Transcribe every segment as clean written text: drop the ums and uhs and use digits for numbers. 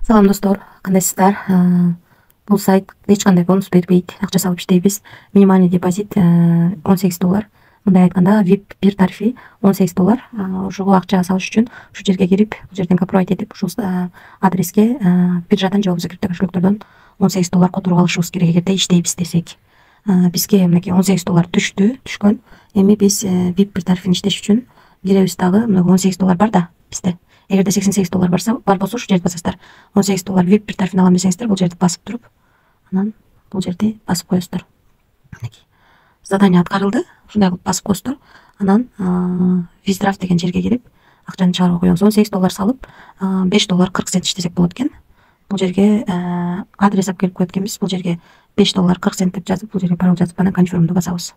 Салам достор, кандайсыздар? Бул сайт эч кандай бонус бербейт. Акча салып иштейбиз. Минимальный депозит $18. Мындай айтканда VIP 1 тарифи $18. Ошого акча салыш үчүн ушу жерге кирип, бул жерден копировать этип, ушул адреске биржадан же болбосо крипто кошелектөрдөн $18 которуп алышыбыз керек эгерде иштейбиз десек. Бизге мынакей $18 түшкөн. Эми биз VIP 1 тарифин иштеш үчүн киребиз дагы. Мына $18 бар да бизде. Эгерде $88 бар болсо, ушу жерди басасыздар. $18 VIP 1 тарифин алам десеңиздер, бул жерди басып туруп, анан бул жерди басып коесуздар. Мынакей задание аткарылды. Ушундай кылып басып коесуздар. Анан Withdraw деген жерге кирип, акчаны чыгарып коюңуз. $18 салып, $5.40 иштесек болот экен. Бул жерге адрес алып келип коет экенбиз. Бул жерге $5.40 деп жазып, бул жерге пароль жазып, анан конфирмду басабыз.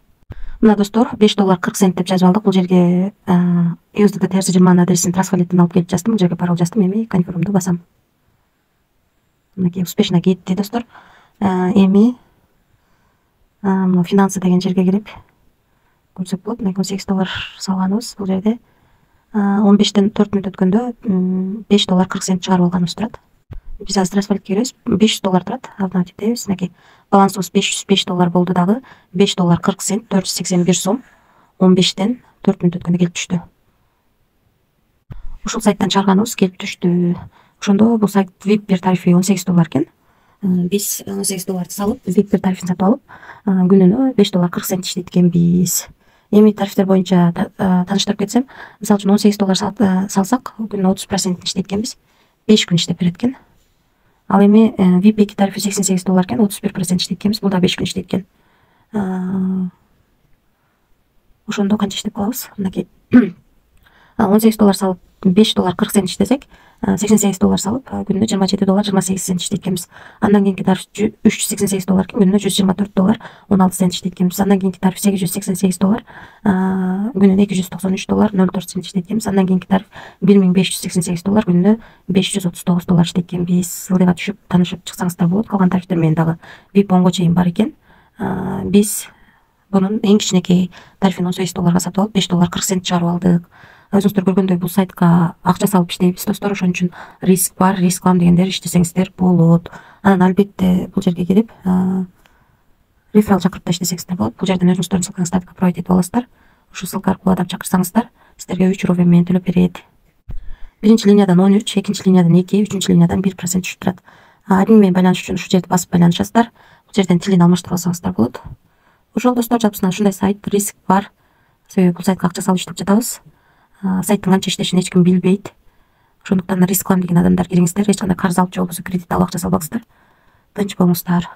Мына достор, $5.40 деп жазып алдык. Бул жерге USDT TRC20 адресин трансфалеттен алып келип жаздым. Бул жерге пароль жаздым. Эми конфирмду басам. Мынакей успешно кетти достор. Эми мына финансы деген жерге кирип көрсөк болот. Мынакей $18 салганыбыз. Бул жерде 15тен 4 мүнөт өткөндө $5.40 чыгарып алганыбыз турат. Биз азыр трансфалетке киребиз. $500 турат. Алдына типтейбиз. Мынакей балансыбыз $505 болду дагы. $5.40 481 сом 15тен 4 мүнөт өткөндө келип түштү. Ушул сайттан чыгарганыбыз келип түштү. Ошондо бул сайт VIP 1 тарифи $18 экен. Биз $18 салып, VIP 1 тарифин сатып алып, күнүнө $5.40 иштейт экенбиз. Эми тарифтер боюнча тааныштырып кетсем, мисалы үчүн $18 салсак, күнүнө 30% иштейт экенбиз. 5 күн иштеп берет экен. Ал эми VIP 2 тарифи $88 экен, 31% иштейт экенбиз. Бул да 5 күн иштейт экен. Ошондо канча иштеп калабыз? Мынакей $18 салып, $5.40 иштесек, $88 салып, күнүнө $27.28 иштейт экенбиз. Андан кийинки тариф $388 экен, күнүнө $124.16 иштейт экенбиз. Андан кийинки тариф $888, күнүнө $293.04 иштейт экенбиз. Андан кийинки тариф $1588, күнүнө $539 иштейт экенбиз. Ылдыйга түшүп, таанышып чыксаңыздар болот. Калган тарифтер менен дагы VIP 10го чейин бар экен. Биз бунун эң кичинекей тарифин $18 сатып алып, $5.40 чыгарып алдык. Өзүңүздөр көргөндөй бул сайтка акча салып иштейбиз достор. Ошон үчүн риск бар, риск алам дегендер иштесеңиздер болот. Анан албетте бул жерге кирип реферал чакырып да иштесеңиздер болот. Бул жерден өзүңүздөрдүн ссылкаңыздарды копировать этип аласыздар. Ушул ссылка аркылуу адам чакырсаңыздар, сиздерге 3 евро менен төлөп берет. Биринчи линиядан 13, экинчи линиядан 2, үчүнчү линиядан 1% түшүп турат. Админ менен байланыш үчүн ушул жерди басып байланышасыздар. Бул жерден тилин алмаштырып алсаңыздар болот. Ошол достор, жалпысынан ушундай сайт, риск бар. Себеби бул сайтка акча салып иштеп жатабыз. Сайттын канча иштешин эч ким билбейт. Ошондуктан риск алам деген адамдар кириңиздер. Эч кандай карыз алып же болбосо кредит алып акча салбаңыздар. Тынч болуңуздар.